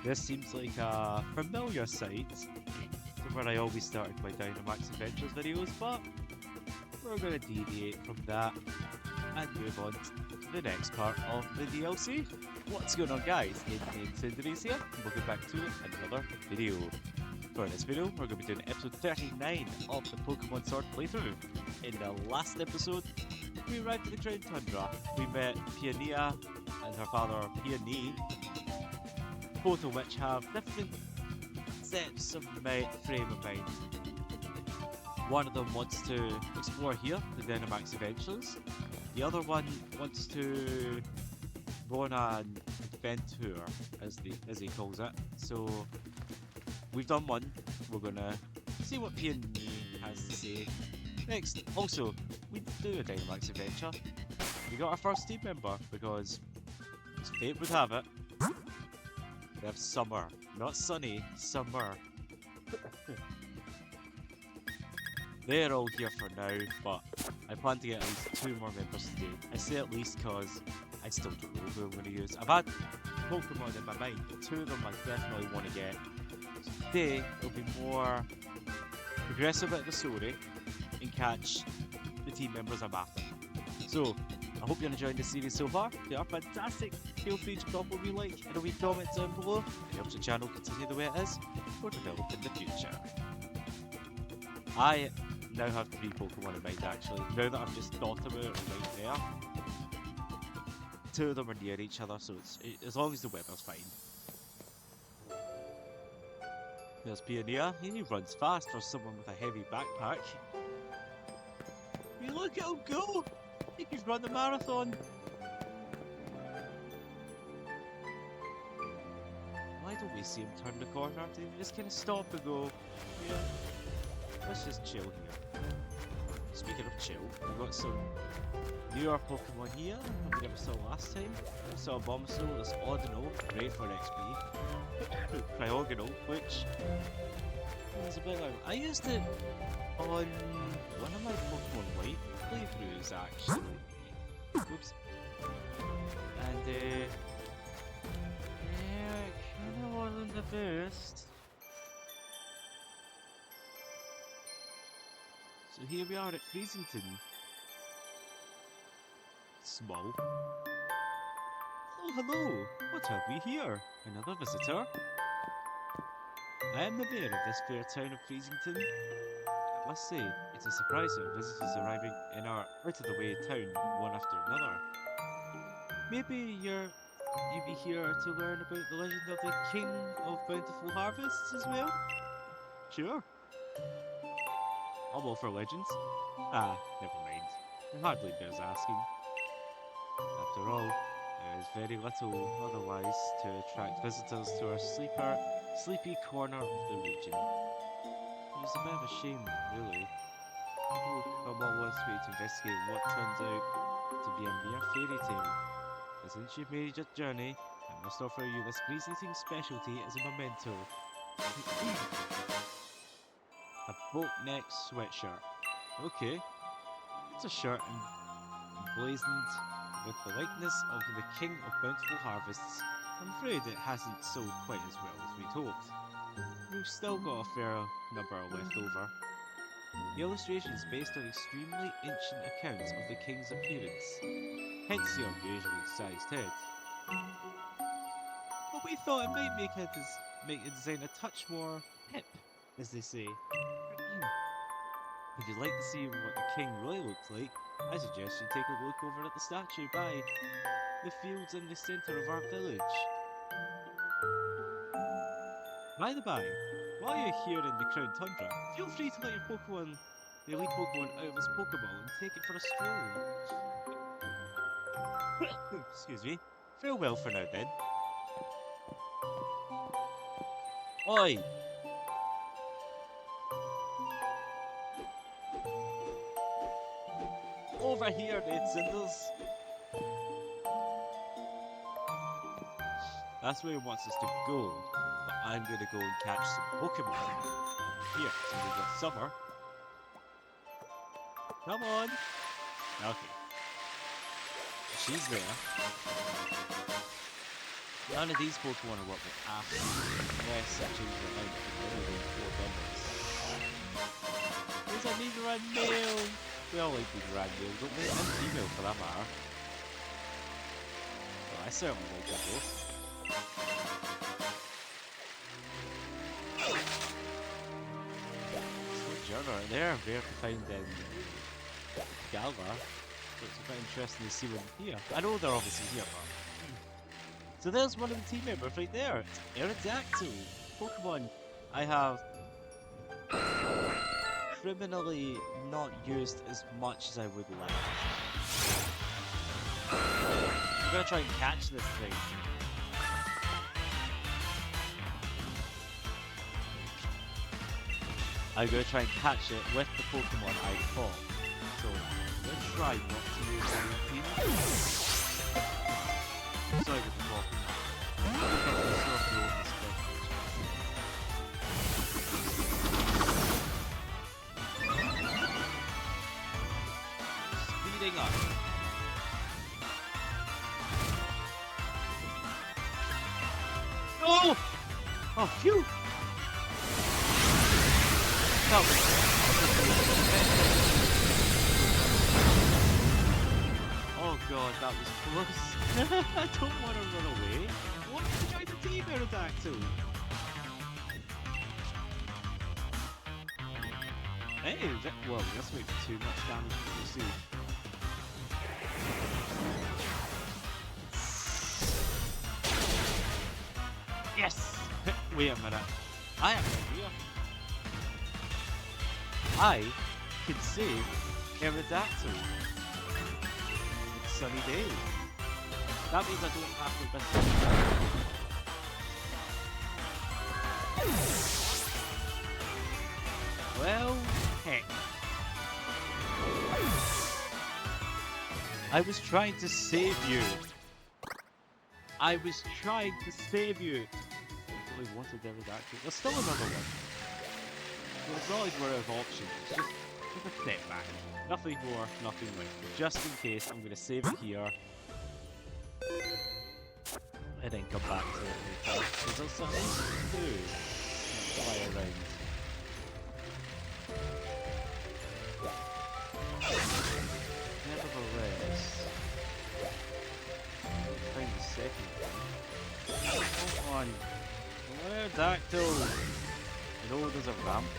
This seems like a familiar sight to where I always started my Dynamax Adventures videos, but we're going to deviate from that and move on to the next part of the DLC. What's going on, guys? It's Indonesia here, and welcome back to another video. For this video, we're going to be doing episode 39 of the Pokemon Sword playthrough. In the last episode, we arrived at the Crown Tundra. We met Peony and her father, Peony, both of which have different sets of frame of mind. One of them wants to explore here, the Dynamax Adventures. The other one wants to go on an adventure, as he calls it. So we've done one. We're gonna see what Peony has to say next. Also, we do a Dynamax adventure. We got our first team member because, as fate would have it, we have Summer, not Sunny, Summer. They're all here for now, but I plan to get at least 2 more members today. I say at least because I still don't know who I'm going to use. I've had Pokemon in my mind, but 2 of them I definitely want to get. So today, it'll be more progressive at the story and catch the team members I'm after. So, I hope you're enjoying the series so far. They are fantastic. Feel free to drop a wee like and a wee comment down below. It helps the channel continue the way it is or develop in the future. I now have 3 Pokemon in mind actually. Now that I've just thought about it right there. 2 of them are near each other, so as long as the weather's fine. There's Pioneer. He runs fast for someone with a heavy backpack. Hey, look at him go! I think he's run the marathon. Why don't we see him turn the corner? Do we just kind of stop and go, yeah, let's just chill here. Speaking of chill, we've got some newer Pokemon here we never saw last time. We saw Bombasol, this Ordinal, great for XP. Cryogonal, which is a bit like, I used it on one of my Pokemon Light playthroughs actually. Oops. And yeah, it kinda wasn't the best. So here we are at Freezinton. Small. Oh, hello! What have we here? Another visitor? I am the mayor of this fair town of Freezinton. I must say, it's a surprise that visitors arriving in our out-of-the-way town one after another. Maybe you'd be here to learn about the legend of the King of Bountiful Harvests as well? Sure. I'm all for legends. Ah, never mind. It hardly bears asking. After all, there is very little otherwise to attract visitors to our sleepy corner of the region. It is a bit of a shame, really. Oh, come on, let's wait to investigate what turns out to be a mere fairy tale. But since you've made your journey, I must offer you this Freezinton specialty as a memento. A boat neck sweatshirt. Okay. It's a shirt emblazoned with the likeness of the King of Bountiful Harvests. I'm afraid it hasn't sold quite as well as we'd hoped. We've still got a fair number left over. The illustration is based on extremely ancient accounts of the King's appearance, hence the unusually sized head. But we thought it might make the design a touch more hip, as they say. If you'd like to see what the king really looked like, I suggest you take a look over at the statue by the fields in the centre of our village. By the by, while you're here in the Crown Tundra, feel free to let the elite Pokemon out of his Pokeball and take it for a stroll. Excuse me. Farewell for now then. Oi! Over here, Red Cinders! That's where he wants us to go, but I'm gonna go and catch some Pokemon. Here, so we've got Summer. Come on! Okay. She's there. None of these Pokemon are what we after. Unless I change their mind because I've only done 4 demos. There's a Nidoran male! We all like Nidoran male, don't we? And female for that matter. Well, I certainly like them both. Journal right there, rare to find in Galva. So it's quite interesting to see them here. I know they're obviously here, but... So there's one of the team members right there. It's Aerodactyl. Pokemon I have criminally not used as much as I would like. I'm gonna try and catch this thing. I'm going to try and catch it with the Pokemon I caught. So, let's try not to use any team. Sorry for the talking. Speeding up. Oh! Oh, phew! Oh god, that was close. I don't want to run away. What did you try to team Aerodactyl? Hey, well, that's way too much damage to receive. Yes! Wait a minute. I have an idea. I can save Aerodactyl. It's sunny day. That means I don't have to miss it. Well, heck. I was trying to save you. I was trying to save you. I really wanted Aerodactyl. There's still another one. Well, it's not like we're out of options, it's just a step back. Nothing more, nothing less. But just in case, I'm going to save it here. And then come back to it later. Because there's something to do. Fly around. Nevertheless, find the second one. Come on. Aerodactyl! I know there's a ramp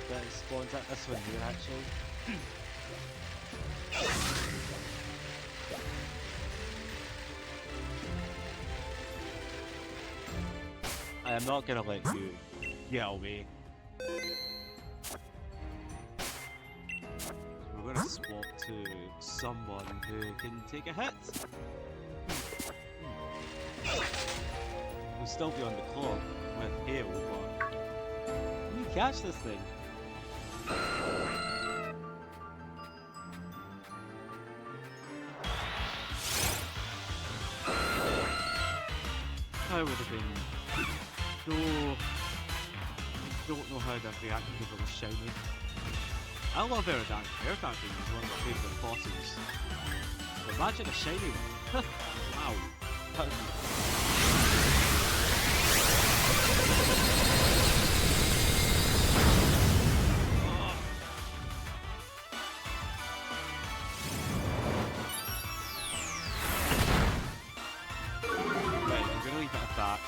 that spawns at this one here actually. I am not gonna let you get away. We're gonna swap to someone who can take a hit. We'll still be on the clock with hail, but we catch this thing. I would have been so... I don't know how they'd reacted if it was shiny. I love Aerodactyl. Aerodactyl is one of my favourite fossils. But imagine a shiny one. Wow. That would be...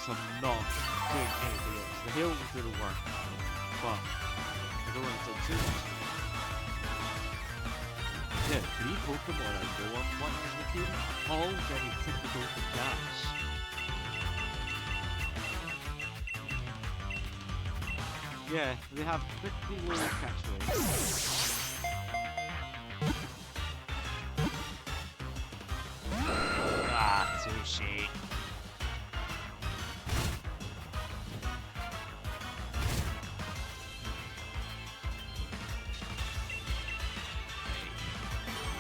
So I'm not doing anything else. The hail will do the work, but I don't want to do too much. Yeah, 3 Pokemon I know I'm wanting in the team, all very typical to catch. Yeah, they have pretty low catch rates. Ah, sushi.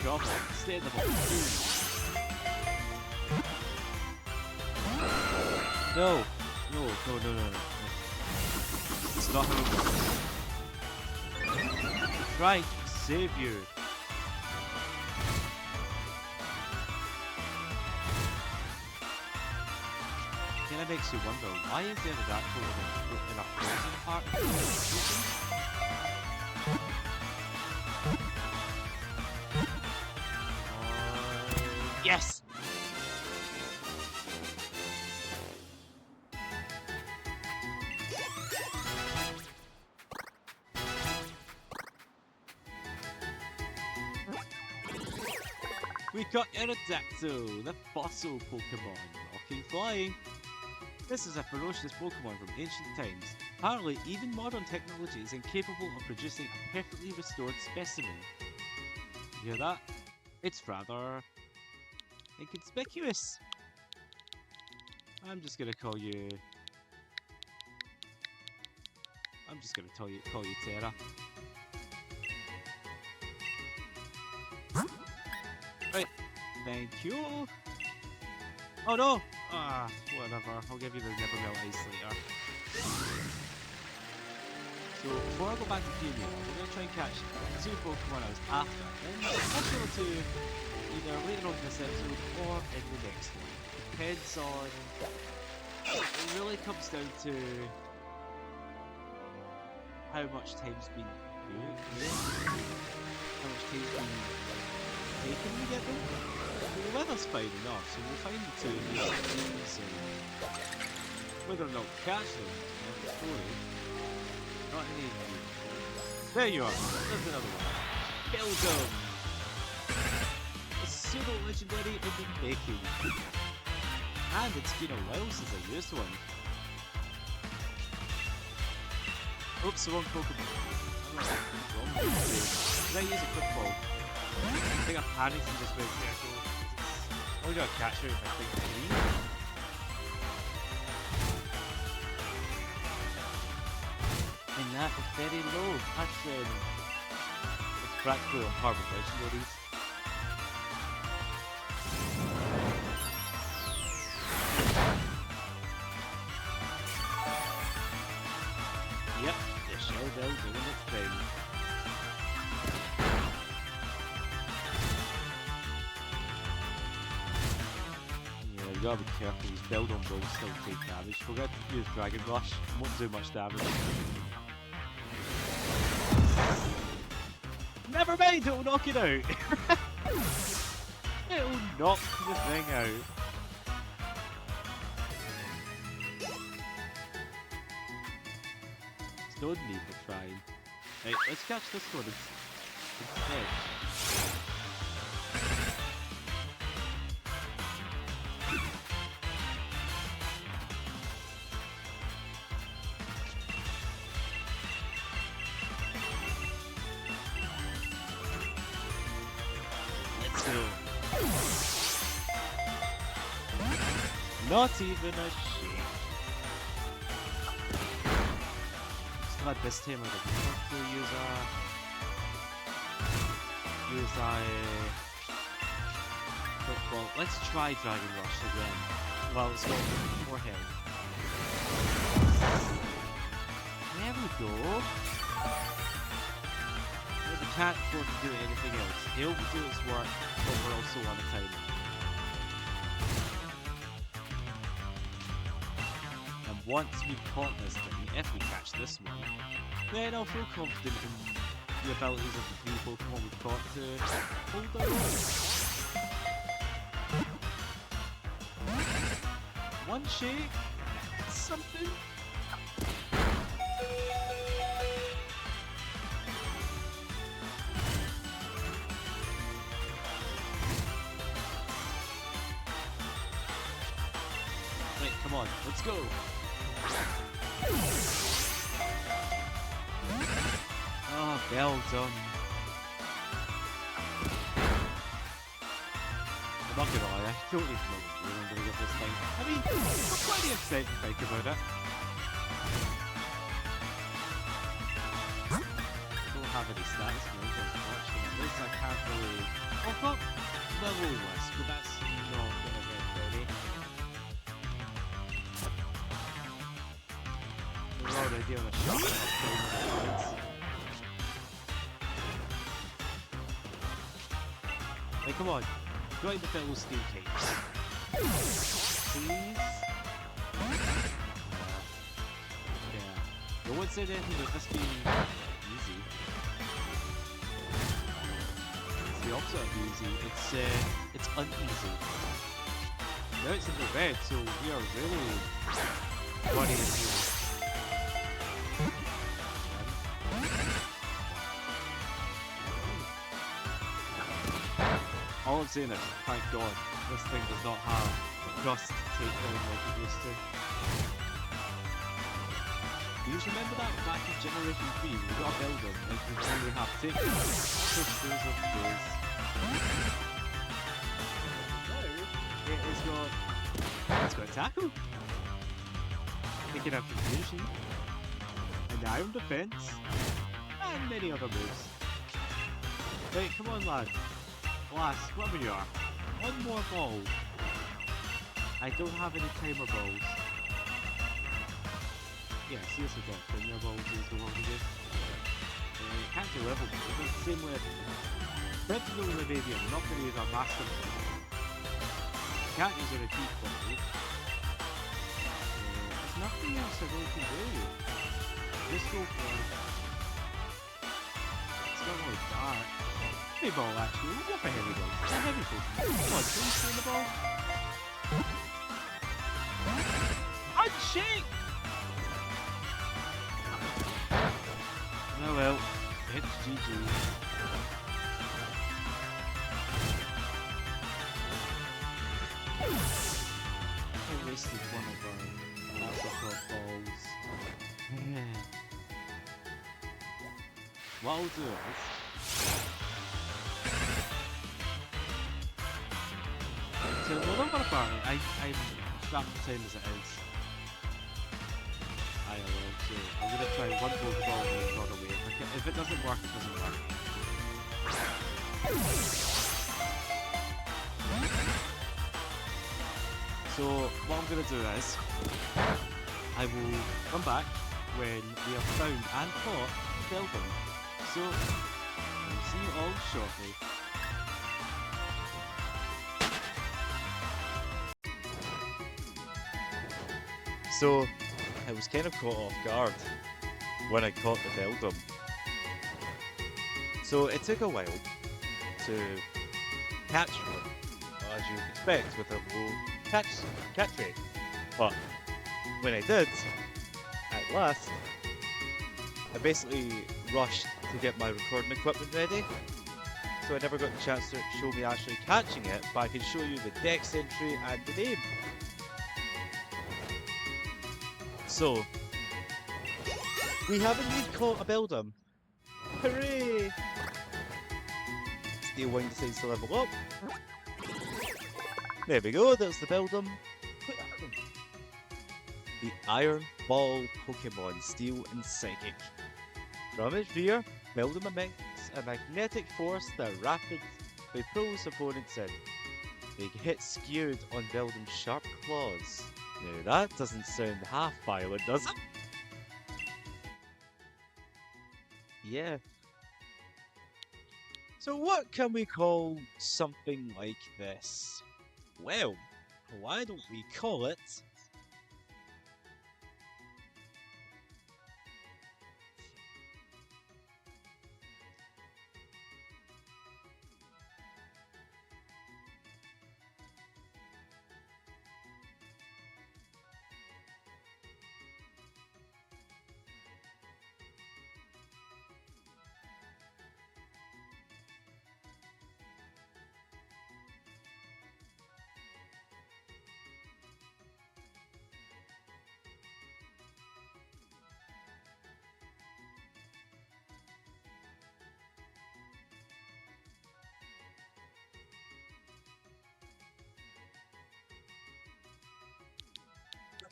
Drop it, stay in the ball. No! No. It's not how it works. Right, save you. that makes you wonder, why is there a pterodactyl in a frozen park? Yes! We got Aerodactyl, the fossil Pokemon, rocking flying. This is a ferocious Pokemon from ancient times. Apparently, even modern technology is incapable of producing a perfectly restored specimen. You hear that? It's rather inconspicuous. I'm just gonna call you call you Terra. Right, thank you. Oh no! Ah, whatever. I'll give you the never melt ice later. So before I go back to Peony, we're gonna try and catch the two Pokemon I was after, and also to either later on in this episode or in the next one. Depends on. It really comes down to how much time's been how much time's been taken to get them. The weather's fine enough, so we'll find the two of these and whether or not we catch them. Not any. There you are. There's another one. Beldum. A pseudo legendary in the making. And it's been a while since I used one. Oops, the wrong Pokemon. Did I use a quick ball? I think I panicked and just went careful. I only got a catcher if I think I leave. And that is very low. That's it's practically on par with legendaries. Yep, the shell bell doing its thing. Yeah, you gotta be careful, these Beldum will still take damage. Forget to use Dragon Rush, won't do much damage. Never mind, it'll knock it out! It'll knock the thing out. No need for trying. Right, let's catch this one instead. Let's go. Not even a shake. Glad this time I didn't have to use well, let's try Dragon Rush again. Well, it's got more health. There we go. We can't afford to do anything else. He'll do its work, but we're also on a timer. And once we've caught this thing, if we catch this one, then I'll feel confident in the abilities of the three Pokemon we've caught to hold our own. One shake, something. Right, come on, let's go. Oh, well done. I'm not gonna lie, I don't even know what I'm gonna give this thing. I mean, I'm plenty upset to think about it. Don't have any status moves, unfortunately. I can't really. I've got level list, but that's not gonna get ready. We're already on a shot. Hey, come on. Go into the Steel Cakes. Please? No one said anything about this being easy. It's the opposite of easy. It's uneasy. Now it's in the red, so we are really worrying here. All I'm saying is, thank God, this thing does not have rust takedown like it used to. Do you remember that back in Generation 3, we got a building and we only have takedowns? Sisters of those. It's got a tackle. Taking out confusion. An iron defense. And many other moves. Right, come on lad. Lass, whatever you are. One more ball. I don't have any timer balls. Yeah, seriously, don't. Timer balls is the one we do. Can't do level, but it's the same way. Principal in the baby, I'm not going to use our master ball. Can't use a repeat ball. There's nothing else I really can do. Just go for it. It's not really dark. Heavy ball, actually. We'll go for heavy ball. It's a heavy ball. Come on, please throw the ball. Handshake! Oh well, it's GG. I wasted one of our mastercraft balls. What I'll do is... So, we're not gonna party. I'm strapped the same as it is. IRL, so I'm gonna try one Pokeball and then run away. If it doesn't work, it doesn't work. So, what I'm gonna do is, I will come back when we have found and caught Beldum. So, we'll see you all shortly. So, I was kind of caught off guard when I caught the Beldum. So it took a while to catch one, as you would expect with a low catch rate. But when I did, at last, I basically rushed to get my recording equipment ready. So I never got the chance to show me actually catching it, but I can show you the dex entry and the name. So, we have indeed caught a Beldum. Hooray! Steel Wing decides to level up. There we go, there's the Beldum. The Iron Ball Pokemon, Steel and Psychic. From its rear, Beldum emits a magnetic force that rapidly pulls opponents in. They hit skewed on Beldum's sharp claws. Now that doesn't sound half violent, does it? Yeah. So what can we call something like this? Well, why don't we call it...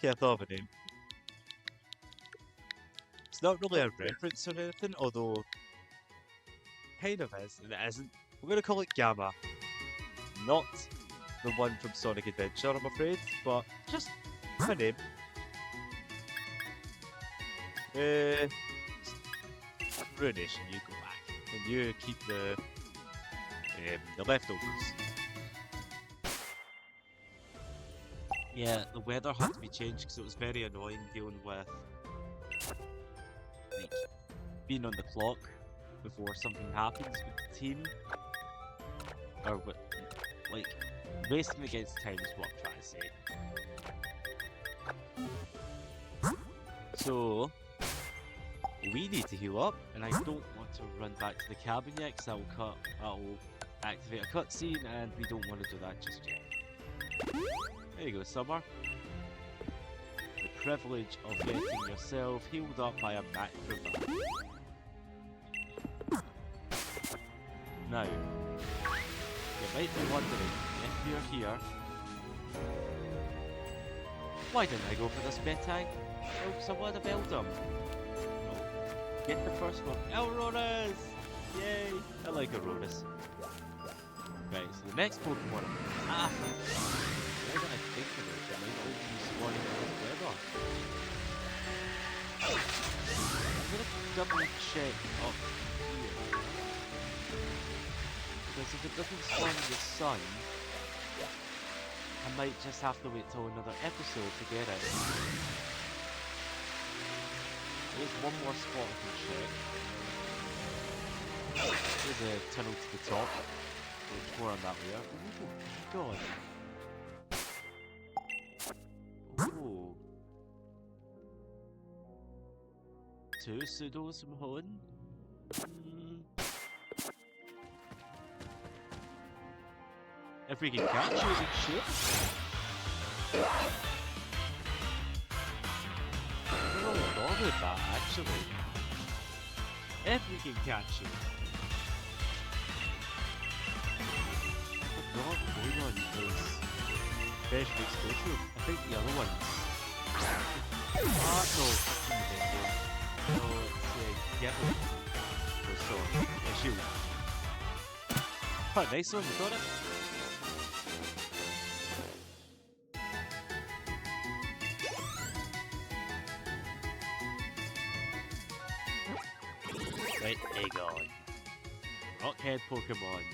Okay, I thought of a name. It's not really a reference or anything, although kind of is, and it isn't. We're gonna call it Gamma. Not the one from Sonic Adventure, I'm afraid, but just a name. Ruination, you go back, and you keep the leftovers. Yeah, the weather had to be changed because it was very annoying dealing with like being on the clock before something happens with the team, or what, like racing against time is what I'm trying to say. So we need to heal up, and I don't want to run back to the cabin yet, because that'll activate a cutscene, and we don't want to do that just yet. There you go, Summer. The privilege of getting yourself healed up by a macrobat. Now, you might be wondering, if you're here, why didn't I go for this betang? Oh, because I want to build them. Oh, get the first one. Auroras! Yay! I like Auroras. Right, so the next Pokemon. Ah! Why did I think of it? It might only be spawning on this weather. I'm gonna double check up here. Because if it doesn't spawn in the sun, I might just have to wait till another episode to get it. There's one more spot I can check. There's a tunnel to the top. There's more on that layer. Oh god. Oh. Two pseudos from Hon. If we can catch you, we should. I'm a little bothered with that, actually. If we can catch you. What going on is special exclusive. I think the other ones. No, it's Gavin. Or Sonia. Yeah, Shield. Quite nice one, we got it. Right, Aegon. Rockhead Pokemon.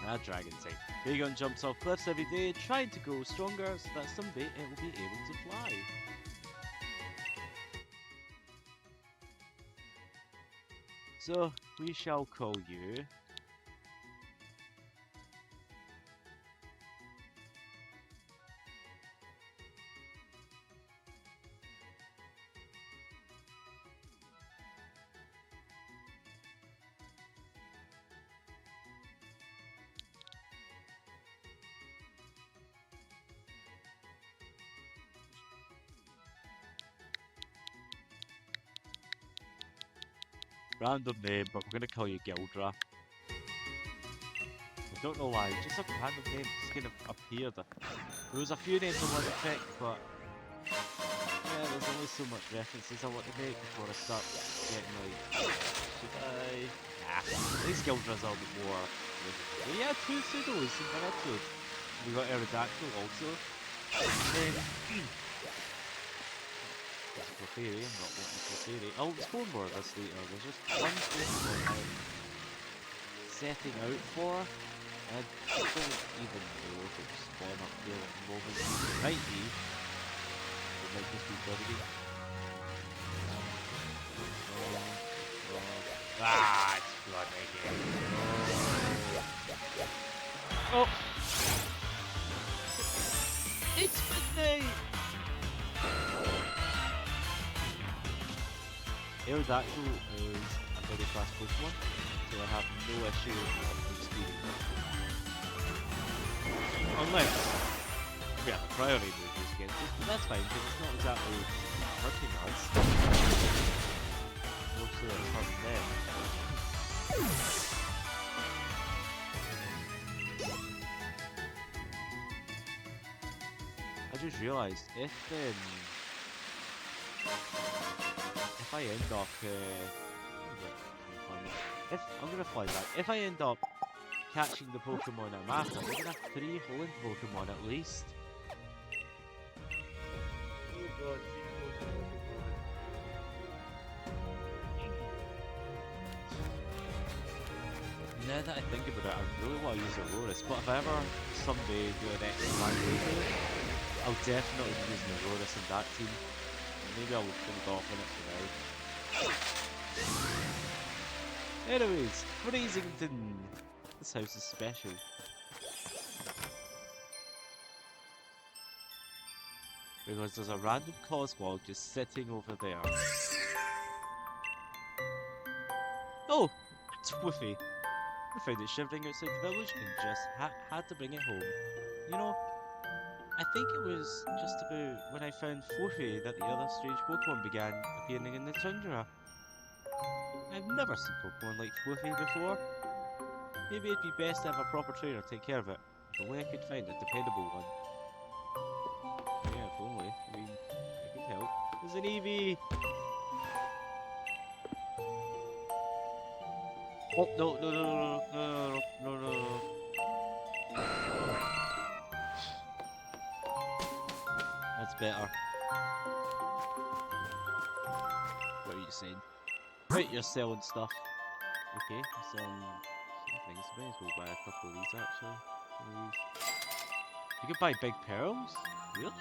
And a dragon type. Aegon jumps off cliffs every day, trying to grow stronger so that someday it will be able to fly. So, we shall call you... Random name, but we're gonna call you Gildra. I don't know why, just a random name just kind of appeared. There was a few names I wanted to pick, but yeah, there's only so much references I want to make before I start getting like, should I? Nah, at least Gildra's a little bit more. But yeah, two pseudos in one episode. We got Aerodactyl also. And then Clefairy, I'm not wanting Clefairy. I'll explore more of this later. There's just one thing I'm setting out for. I don't even know if it's spawn up there at the moment. It might be. It might just be dirty. Ah, it's flooding again. Oh! It's midnight! Aerodactyl is a very fast Pokemon, so I have no issue with speed. Unless we have a priority moves against us, but that's fine because it's not exactly hurting us. Mostly it's hurting them. I just realised if I end up, if I'm gonna fly back. If I end up catching the Pokemon I'm after, we're gonna have 3 Holland Pokemon at least. Oh god, now that I think about it, I really want to use Auroras, but if I ever someday do an X-Plan video, I'll definitely be using Auroras in that team. Maybe I'll finish off on it for now. Anyways, Freezinton. This house is special. Because there's a random Cosmog just sitting over there. Oh! It's Woofy. I found it shivering outside the village and just had to bring it home. You know, I think it was just about when I found Woofy that the other strange Pokemon began appearing in the tundra. I've never seen Pokemon like Woofy before. Maybe it'd be best to have a proper trainer take care of it. If only I could find a dependable one. Yeah, if only. I mean, I could help. There's an Eevee! Oh, no. That's better. What are you saying? Right, you're selling stuff. Okay, you're selling some things. May as well buy a couple of these actually. You could buy big pearls? Really?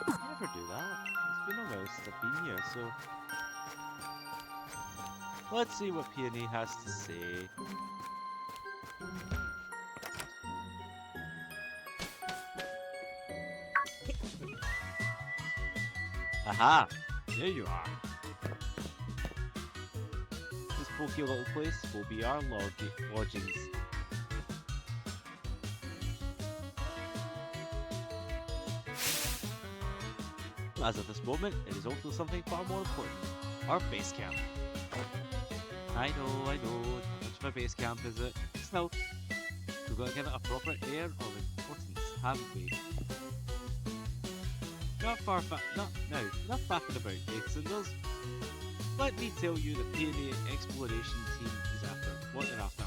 I'd never do that. It's been a while since I've been here, so... Let's see what Peony has to say. Aha! There you are. This pokey little place will be our lodgings. As of this moment, it is also something far more important. Our base camp. I know, not much of a base camp is it? Still, we've got to give it a proper air of importance, haven't we? Not faffing about, Gatesenders. Let me tell you the Peony exploration team is after what they're after.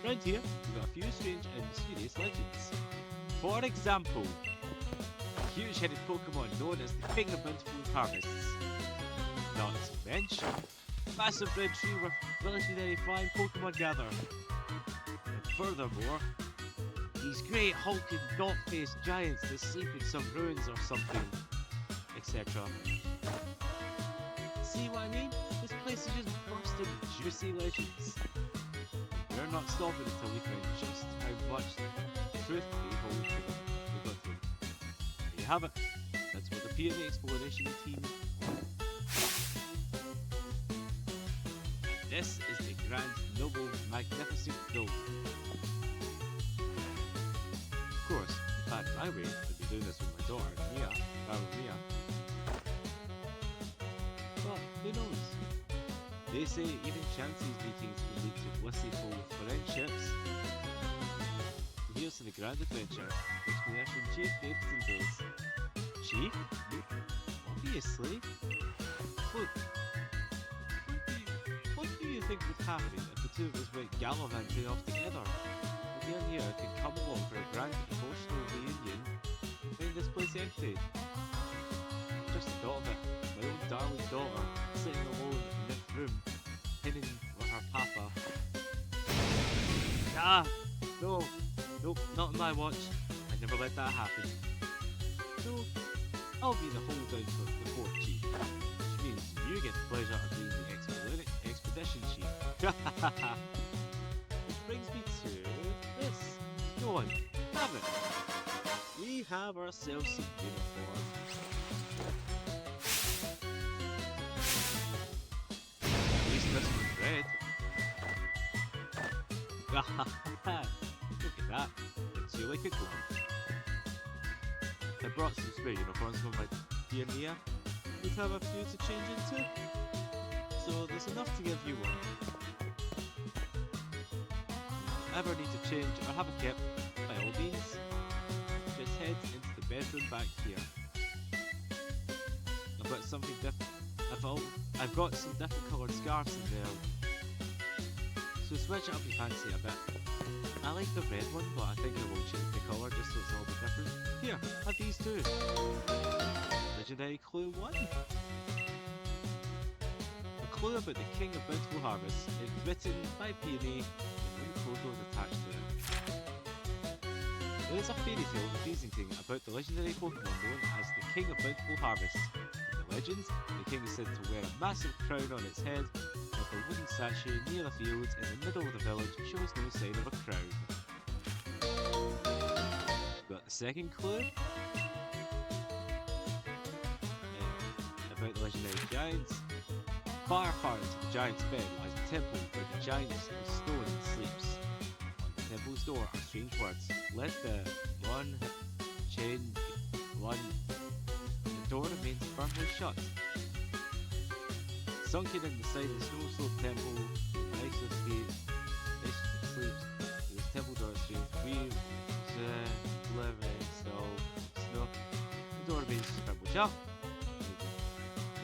Round here, we've got a few strange and mysterious legends. For example, a huge-headed Pokemon known as the King of Harvests. Not to mention, a massive red tree with legendary flying Pokemon gather. And furthermore, these great hulking dot-faced giants that sleep in some ruins or something, etc. See what I mean? This place is just bursting with juicy legends. We're not stopping until we find just how much truth they hold to them. There you have it. That's what the Peony exploration team. This is the grand, noble, magnificent goal. Of course, if I had my way, I'd be doing this with my daughter, Mia, if I were Mia. But who knows? They say even Chansey's meetings can lead to blissful friendships. So here's to the grand adventure, Expedition Chief Gatesenders. Chief? Obviously. Look, what do you think would happen if the two of us went gallivanting off together? The idea could come along for a grand emotional reunion and find this place empty. Just the thought of it, my own darling daughter sitting alone in this room, pinning with her papa. Ah! No! Nope, not on my watch. I'd never let that happen. So, I'll be the holdout for the fort chief, which means you get the pleasure of being the expedition chief. Which brings me to this. Go on, have it. We have ourselves some uniform. At least this one's red. Look at that. It's you like a glove. I brought some spare uniforms from my dear Nia. We'd have a few to change into. So there's enough to give you one. Ever need to change or have a kip, by all means, just head into the bedroom back here. I've got something different. I've got some different coloured scarves in there. So switch it up your fancy a bit. I like the red one, but I think I will change the colour just so it's all a bit different. Here, have these two. Legendary Clue 1. A clue about the King of Bountiful Harvest is written by Peony and photos attached to it. There is a fairy tale in Freezinton about the legendary Pokemon known as the King of Bountiful Harvest. The legends, the king is said to wear a massive crown on its head, but the wooden statue near the field in the middle of the village shows no sign of a crown. Got the second clue? About the legendary giants. Far, far into the giant's bed lies a temple where the giant of stone sleeps. On the temple's door are strange words. Let the one chain one. The door remains firmly shut. Sunken in the side of the snow-sloped temple, the ice of sleeps. The temple door is strange. Living snow. The door remains firmly shut.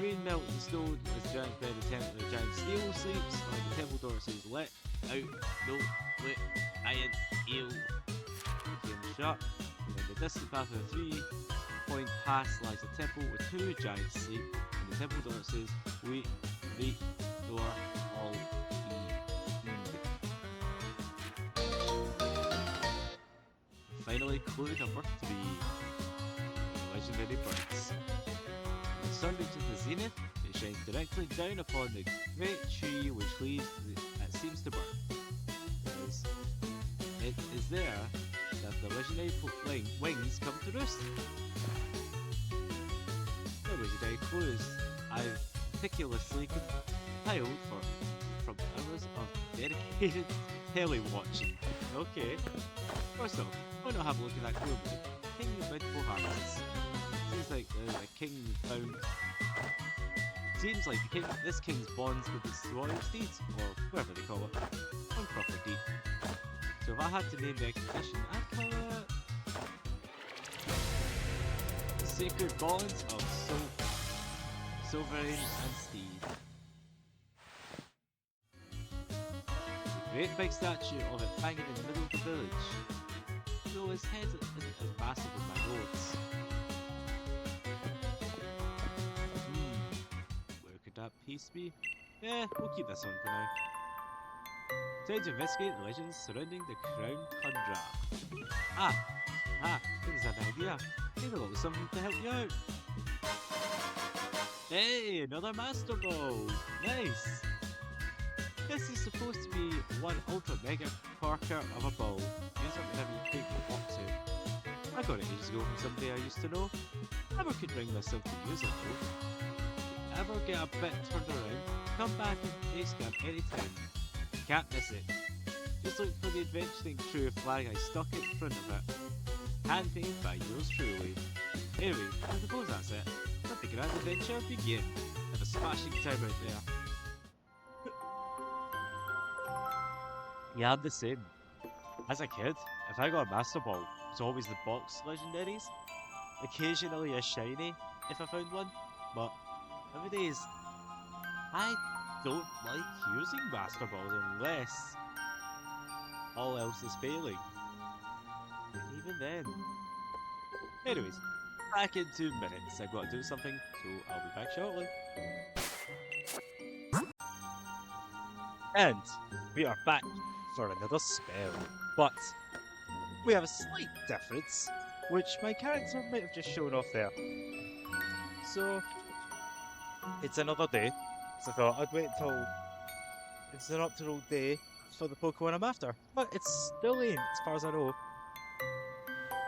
Rain melts the stone as the giant bed the temple the giant steel sleeps. On the temple door it says let out no let iron eel. Shut. And in the distant path of the 3-point pass lies a temple where 2 giants sleep. And the temple door it says wait door all Finally, clue number 3. Legendary birds. The sun reaches the zenith, it shines directly down upon the great tree which leaves that seems to burn. It is there that the legendary wings come to roost. The legendary clues I've meticulously compiled from hours of dedicated tele-watching. Okay. First off, why not have a look at that clue? King of Mythical Harvests. Seems like the king found. Seems like this king's bonds with his royal steeds, or whatever they call it, on property. So if I had to name the expedition, I'd call it the Sacred Bonds of Sovereign and Steed. The great big statue of it hanging in the middle of the village, though his head isn't as massive as my nose. Where could that piece be? Yeah, we'll keep this on for now. Time to investigate the legends surrounding the Crown Tundra. There's an idea. Maybe a little something to help you out. Hey, another Master Ball! Nice! This is supposed to be one ultra mega corker of a ball. Use it whenever you think you want to. I got it ages ago from somebody I used to know. Never could bring myself to use it though. If you ever get a bit turned around, come back and face camp anytime. You can't miss it. Just look for the adventuring crew flag I stuck in front of it. Hand painted by yours truly. Anyway, I suppose that's it. Let the grand adventure begin. Have a smashing time out there. Yeah, I'm the same. As a kid, if I got a Master Ball, it was always the box legendaries. Occasionally a shiny, if I found one. But nowadays, I don't like using Master Balls unless all else is failing. And even then. Anyways, back in 2 minutes. I've got to do something, so I'll be back shortly. And we are back for another spell. But we have a slight difference, which my character might have just shown off there. So it's another day. So I thought I'd wait until it's an optimal day for the Pokemon I'm after. But it's still ain't, as far as I know.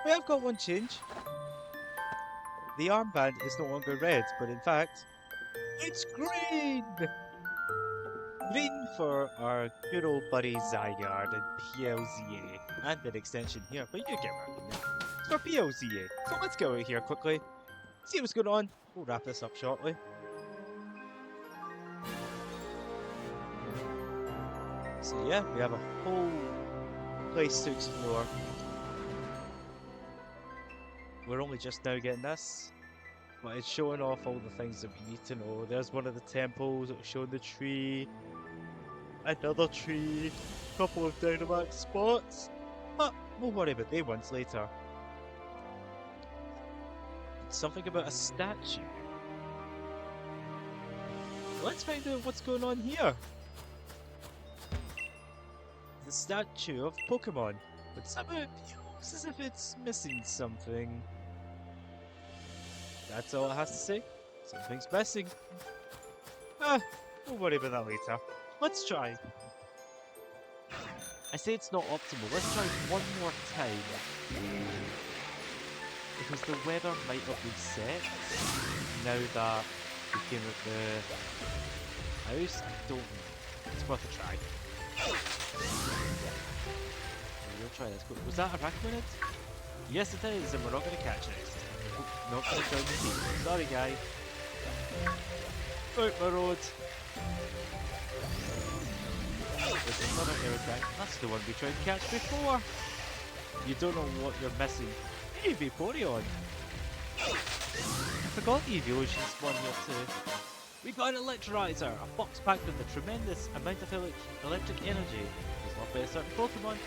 We have got one change. The armband is no longer red, but in fact, it's green! Green for our good old buddy Zygarde and PLZA, and an extension here, but you get where I mean. It's for PLZA, so let's go over here quickly, see what's going on. We'll wrap this up shortly. So yeah, we have a whole place to explore. We're only just now getting this, but it's showing off all the things that we need to know. There's one of the temples, it'll show the tree, another tree, a couple of Dynamax spots, but we'll worry about them ones later. Something about a statue. Let's find out what's going on here. The statue of Pokemon, but somehow it feels as if it's missing something. That's all it has to say. Something's missing. We'll worry about that later. Let's try. I say it's not optimal. Let's try one more time. Because the weather might have reset now that we came at the house. I don't know. It's worth a try. We'll try this. Was that a recommended? Yes, it is, and we're not going to catch it. Not going to join the team. Sorry, guy. Out my road. There's another aerotank. That's the one we tried to catch before. You don't know what you're missing. Maybe Peony on. I forgot the evolutions one here too. We got an electrolyzer, a box packed with a tremendous amount of electric energy. It's loved by a certain Pokemon.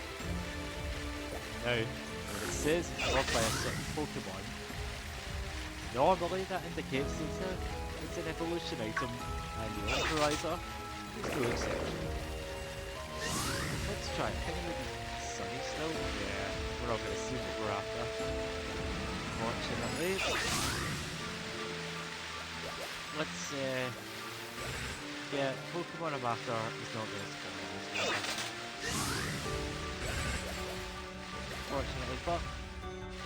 Now, when it says it's loved by a certain Pokemon, normally that indicates it's an evolution item, and the electrolyzer is no exception. Let's try it. I think it might be sunny still. Yeah, we're not going to see what we're after. Fortunately. Let's yeah, Pokemon I'm after is not going to spawn in this one. Fortunately, but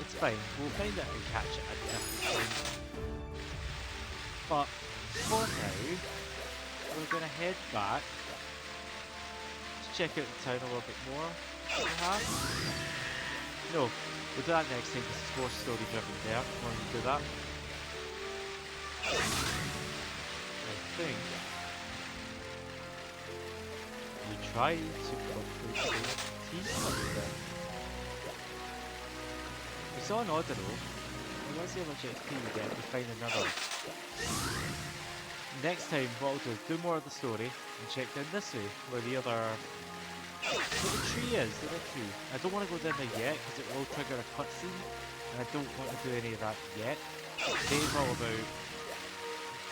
it's fine. We'll find it and catch it at different times. But for now, we're going to head back to check out the town a little bit more, perhaps. No, we'll do that next time because it's more story driven there. When we do that, I think we try to complete the team there. We saw an Audino, and let's see how much XP we get if we find another. Next time what I'll do is do more of the story and check down this way where the other where the tree is, the other tree. I don't want to go down there yet because it will trigger a cutscene and I don't want to do any of that yet. Today's all about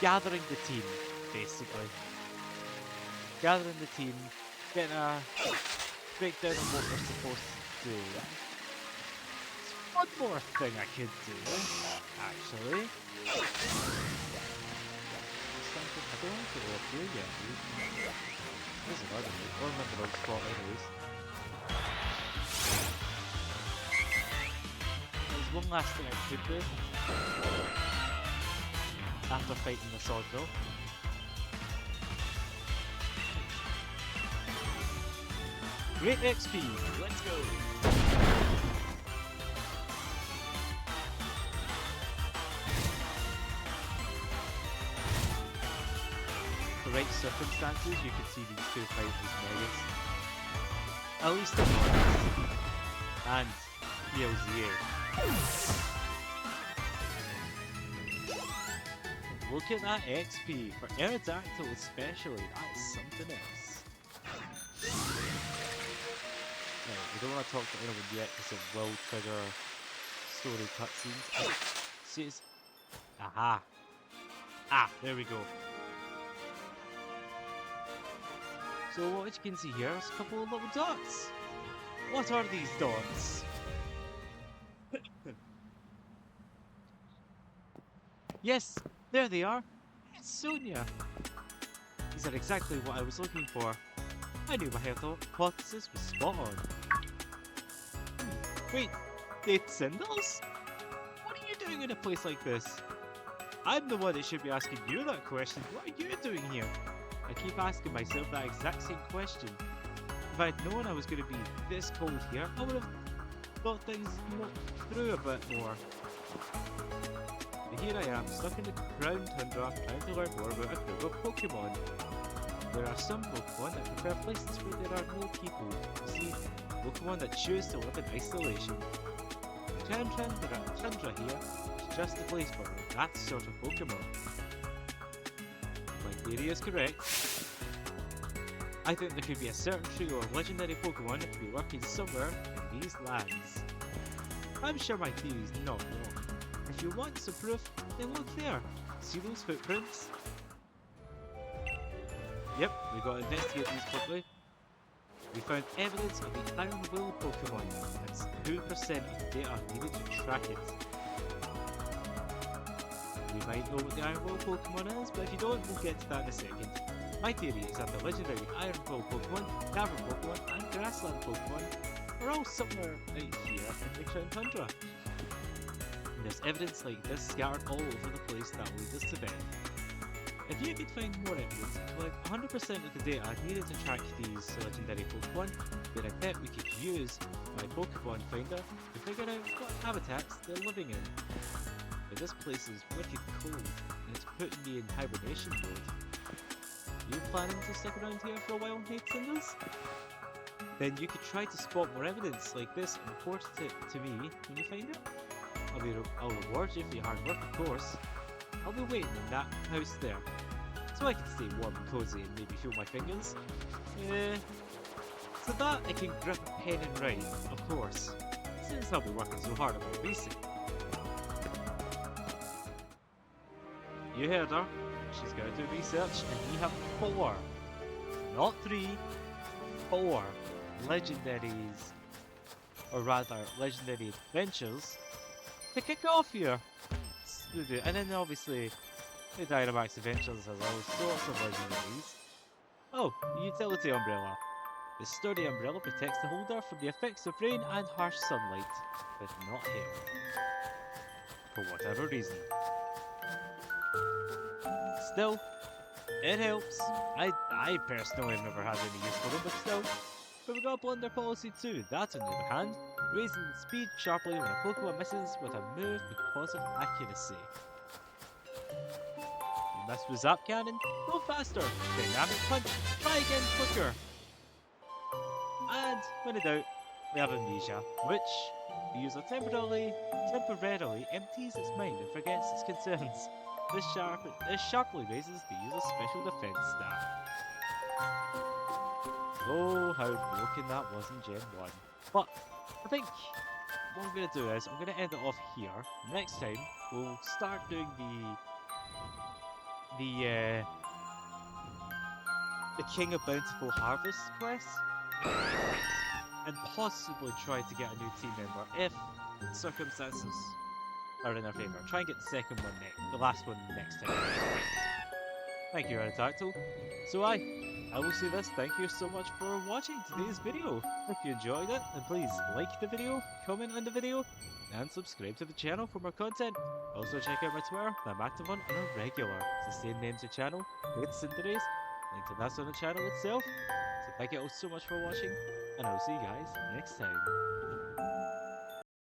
gathering the team, basically. Gathering the team, getting a breakdown of what we're supposed to do. One more thing I could do, actually. I don't want to go up here yet, dude. There's another one. I'll remember those spot anyways. There's one last thing I could do. After fighting the sword though. Great XP! Let's go! Right circumstances, you can see these two fight as megas. At least in honest. And PLZA. Look at that XP for Aerodactyl especially, that is something else. Right, we don't want to talk to anyone yet because it will trigger story cutscenes. See it's... Aha! Ah, there we go. So what you can see here is a couple of little dots. What are these dots? Yes, there they are. It's Sonia. These are exactly what I was looking for. I knew my hypothesis was spot on. Wait, they send us? What are you doing in a place like this? I'm the one that should be asking you that question. What are you doing here? I keep asking myself that exact same question. If I'd known I was going to be this cold here, I would have thought things through a bit more. But here I am, stuck in the Crown Tundra, trying to learn more about a group of Pokemon. There are some Pokemon that prefer places where there are no people. You see, Pokemon that choose to live in isolation. The Crown Tundra here is just the place for that sort of Pokemon. My theory is correct. I think there could be a certain trio of legendary Pokemon that could be working somewhere in these lands. I'm sure my theory is not wrong. If you want some proof, then look there. See those footprints? Yep, we got to investigate these properly. We found evidence of the Iron Will Pokemon. That's 2% of data needed to track it. probably might know what the Iron Will Pokemon is, but if you don't, we'll get to that in a second. My theory is that the legendary Iron Will Pokemon, Cavern Pokemon, and Grassland Pokemon are all somewhere out here in the Crown Tundra. And there's evidence like this scattered all over the place that will lead us to bed. If you could find more evidence and collect 100% of the data needed to track these legendary Pokemon, then I bet we could use my Pokemon Finder to figure out what habitats they're living in. But this place is wicked cold, and it's putting me in hibernation mode. You planning to stick around here for a while, Nate Cinders? Then you could try to spot more evidence like this and report it to me when you find it. I'll reward you for your hard work, of course. I'll be waiting in that house there, so I can stay warm and cozy and maybe feel my fingers. So that I can grip a pen and write, of course, since I'll be working so hard on my research. You heard her. She's going to do research, and we have 4, not 3, 4 legendaries, or rather legendary adventures to kick off here. And then obviously the Dynamax Adventures has all sorts of legendaries. Oh, the Utility Umbrella. The sturdy umbrella protects the holder from the effects of rain and harsh sunlight, but not hail. For whatever reason. Still, it helps. I personally have never had any use for them, but still. But we got Blunder Policy too. That, on the other hand, raises speed sharply when a Pokemon misses with a move because of accuracy. You mess with Zap Cannon? Go faster! Dynamic Punch! Try again quicker! And, when in doubt, we have Amnesia, which the user temporarily empties its mind and forgets its concerns. This sharply raises the user's special defense stat. Oh, how broken that was in Gen 1. But, I think what I'm going to do is, I'm going to end it off here. Next time, we'll start doing the King of Bountiful Harvest quest. And possibly try to get a new team member if circumstances are in our favour. Try and get the second one the last one next time. Thank you, Aerodactyl. So I will say this, thank you so much for watching today's video. If you enjoyed it, then please like the video, comment on the video, and subscribe to the channel for more content. Also check out my Twitter, that I'm active on a regular. It's the same name as the channel, it's Cinderace. Link to that's on the channel itself. So thank you all so much for watching, and I'll see you guys next time.